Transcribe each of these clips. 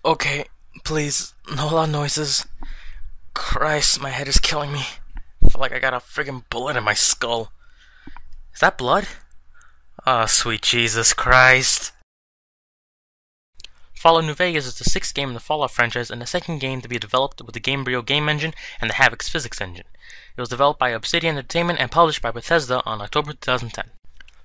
Okay, please, no loud noises. Christ, my head is killing me. I feel like I got a friggin' bullet in my skull. Is that blood? Oh, sweet Jesus Christ. Fallout New Vegas is the sixth game in the Fallout franchise and the second game to be developed with the Gamebryo game engine and the Havok's physics engine. It was developed by Obsidian Entertainment and published by Bethesda on October 2010.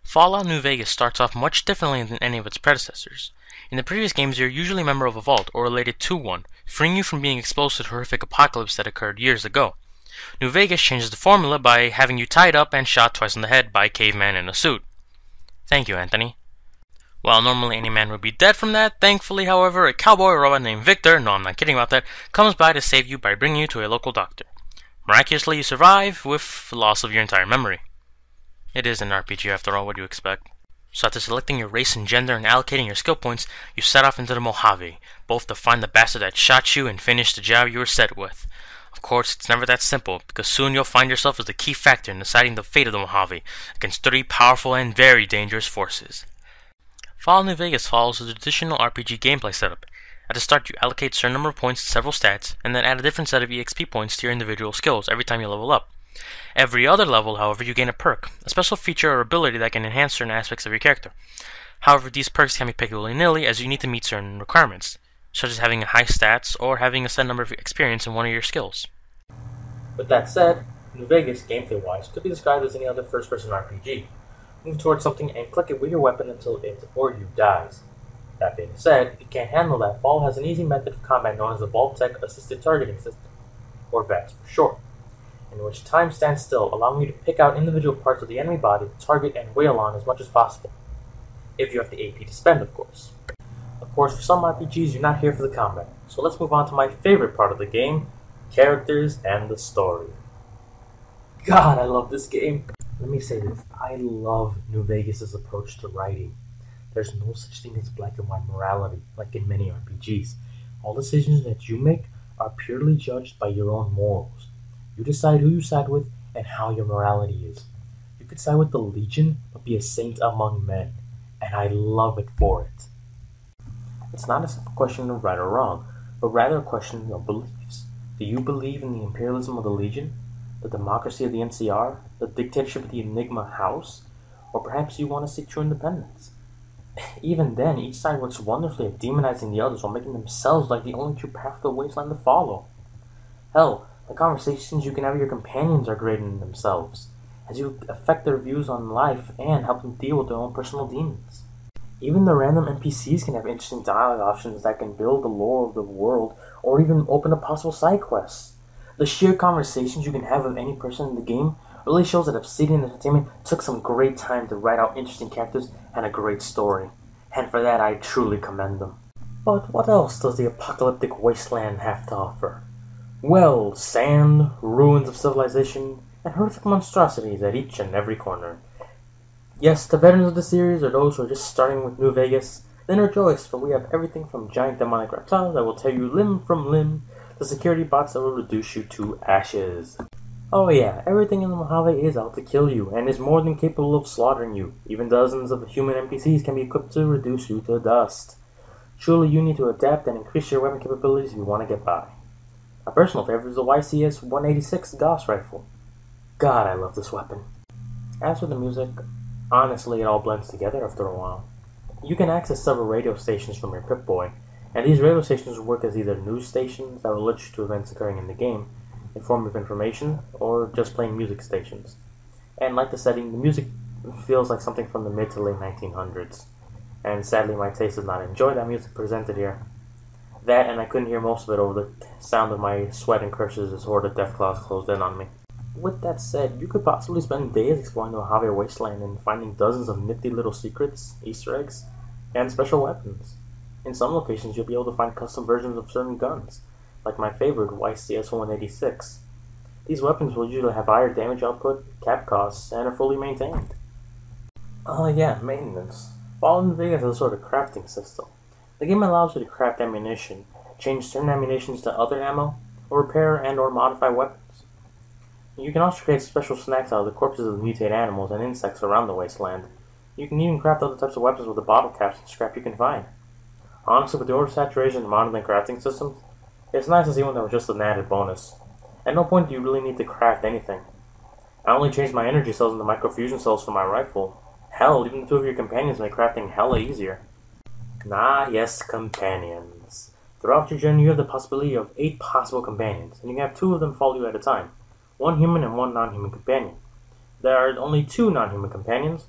Fallout New Vegas starts off much differently than any of its predecessors. In the previous games, you're usually a member of a vault or related to one, freeing you from being exposed to the horrific apocalypse that occurred years ago. New Vegas changes the formula by having you tied up and shot twice in the head by a caveman in a suit. Thank you, Anthony. While normally any man would be dead from that, thankfully, however, a cowboy robot named Victor, no, I'm not kidding about that, comes by to save you by bringing you to a local doctor. Miraculously, you survive with the loss of your entire memory. It is an RPG after all, what do you expect? So after selecting your race and gender and allocating your skill points, you set off into the Mojave, both to find the bastard that shot you and finish the job you were set with. Of course, it's never that simple, because soon you'll find yourself as the key factor in deciding the fate of the Mojave, against 3 powerful and very dangerous forces. Fallout New Vegas follows the traditional RPG gameplay setup. At the start, you allocate a certain number of points to several stats, and then add a different set of EXP points to your individual skills every time you level up. Every other level, however, you gain a perk, a special feature or ability that can enhance certain aspects of your character. However, these perks can be picked willy-nilly as you need to meet certain requirements, such as having high stats or having a set number of experience in one of your skills. With that said, New Vegas, gameplay-wise, could be described as any other first-person RPG. Move towards something and click it with your weapon until it or you dies. That being said, if you can't handle that, Fallout has an easy method of combat known as the Vault-Tec Assisted Targeting System, or VATS for short, in which time stands still, allowing you to pick out individual parts of the enemy body to target and wail on as much as possible. If you have the AP to spend, of course. Of course, for some RPGs, you're not here for the combat, so let's move on to my favorite part of the game, characters and the story. God, I love this game! Let me say this, I love New Vegas' approach to writing. There's no such thing as black and white morality, like in many RPGs. All decisions that you make are purely judged by your own morals. You decide who you side with and how your morality is. You could side with the Legion, but be a saint among men, and I love it for it. It's not a simple question of right or wrong, but rather a question of beliefs. Do you believe in the imperialism of the Legion, the democracy of the NCR, the dictatorship of the Enigma House, or perhaps you want to seek true independence? Even then, each side works wonderfully at demonizing the others while making themselves like the only true path to the wasteland to follow. Hell, the conversations you can have with your companions are great in themselves, as you affect their views on life and help them deal with their own personal demons. Even the random NPCs can have interesting dialogue options that can build the lore of the world or even open up possible side quests. The sheer conversations you can have with any person in the game really shows that Obsidian Entertainment took some great time to write out interesting characters and a great story, and for that I truly commend them. But what else does the apocalyptic wasteland have to offer? Well, sand, ruins of civilization, and horrific monstrosities at each and every corner. Yes, the veterans of the series or those who are just starting with New Vegas, then rejoice, for we have everything from giant demonic reptiles that will tear you limb from limb, to security bots that will reduce you to ashes. Oh yeah, everything in the Mojave is out to kill you, and is more than capable of slaughtering you. Even dozens of human NPCs can be equipped to reduce you to dust. Surely you need to adapt and increase your weapon capabilities if you want to get by. My personal favorite is the YCS-186 Gauss rifle. God, I love this weapon. As for the music, honestly it all blends together after a while. You can access several radio stations from your Pip-Boy, and these radio stations work as either news stations that will alert you to events occurring in the game, in form of information, or just plain music stations. And like the setting, the music feels like something from the mid to late 1900s, and sadly my taste does not enjoy that music presented here. That, and I couldn't hear most of it over the sound of my sweat and curses as horde of Deathclaws closed in on me. With that said, you could possibly spend days exploring the Mojave Wasteland and finding dozens of nifty little secrets, Easter eggs, and special weapons. In some locations you'll be able to find custom versions of certain guns, like my favorite YCS-186. These weapons will usually have higher damage output, cap costs, and are fully maintained. Oh yeah, maintenance. Fallout New Vegas has a sort of crafting system. The game allows you to craft ammunition, change certain ammunitions to other ammo, or repair and or modify weapons. You can also create special snacks out of the corpses of mutated animals and insects around the wasteland. You can even craft other types of weapons with the bottle caps and scrap you can find. Honestly, with the oversaturation of modeling and crafting systems, it's nice to see one that was just an added bonus. At no point do you really need to craft anything. I only changed my energy cells into microfusion cells for my rifle. Hell, even the two of your companions make crafting hella easier. Ah, yes, companions. Throughout your journey, you have the possibility of 8 possible companions, and you can have 2 of them follow you at a time. 1 human and 1 non-human companion. There are only 2 non-human companions,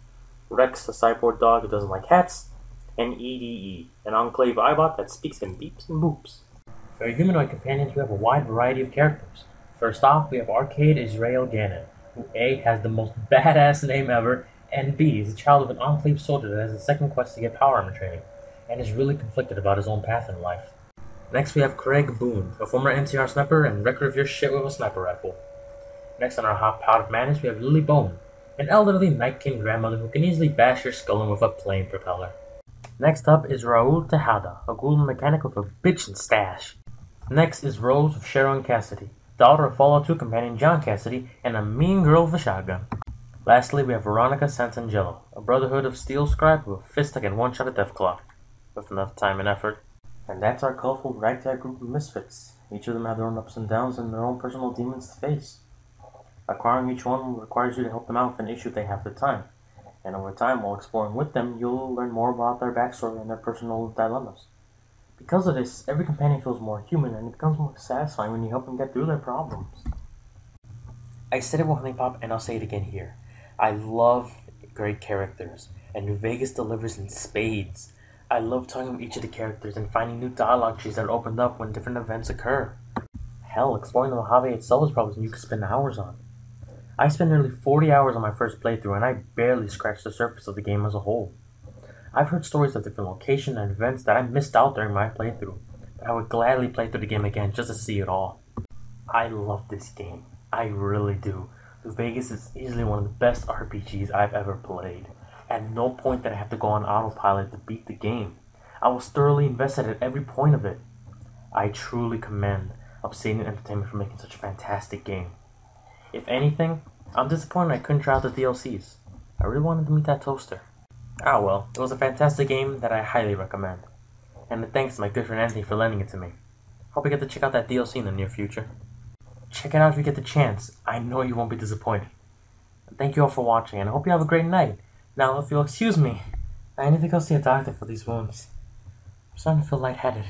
Rex, a cyborg dog who doesn't like cats, and EDE, an enclave eyebot that speaks in beeps and boops. For your humanoid companions, we have a wide variety of characters. First off, we have Arcade Israel Gannon, who A, has the most badass name ever, and B, is a child of an enclave soldier that has a second quest to get power armor training, and is really conflicted about his own path in life. Next we have Craig Boone, a former NCR sniper and wrecker of your shit with a sniper rifle. Next on our hot pot of madness we have Lily Bone, an elderly Night King grandmother who can easily bash your skull in with a plane propeller. Next up is Raul Tejada, a ghoul mechanic with a bitchin' stash. Next is Rose of Sharon Cassidy, daughter of Fallout 2 companion John Cassidy, and a mean girl with a shotgun. Lastly, we have Veronica Santangelo, a Brotherhood of Steel scribe with a fist that can one-shot a Deathclaw, with enough time and effort. And that's our colorful ragtag group of misfits. Each of them have their own ups and downs and their own personal demons to face. Acquiring each one requires you to help them out with an issue they have at the time. And over time, while exploring with them, you'll learn more about their backstory and their personal dilemmas. Because of this, every companion feels more human and it becomes more satisfying when you help them get through their problems. I said it with Honeypop and I'll say it again here. I love great characters, and NewVegas delivers in spades. I love talking with each of the characters and finding new dialogue trees that are opened up when different events occur. Hell, exploring the Mojave itself is probably something you could spend hours on. I spent nearly 40 hours on my first playthrough and I barely scratched the surface of the game as a whole. I've heard stories of different locations and events that I missed out during my playthrough, but I would gladly play through the game again just to see it all. I love this game. I really do. NewVegas is easily one of the best RPGs I've ever played. At no point did I have to go on autopilot to beat the game. I was thoroughly invested at every point of it. I truly commend Obsidian Entertainment for making such a fantastic game. If anything, I'm disappointed I couldn't try out the DLCs. I really wanted to meet that toaster. Ah well, it was a fantastic game that I highly recommend. And thanks to my good friend Anthony for lending it to me. Hope you get to check out that DLC in the near future. Check it out if you get the chance. I know you won't be disappointed. Thank you all for watching, and I hope you have a great night. Now, if you'll excuse me, I need to go see a doctor for these wounds. I'm starting to feel lightheaded.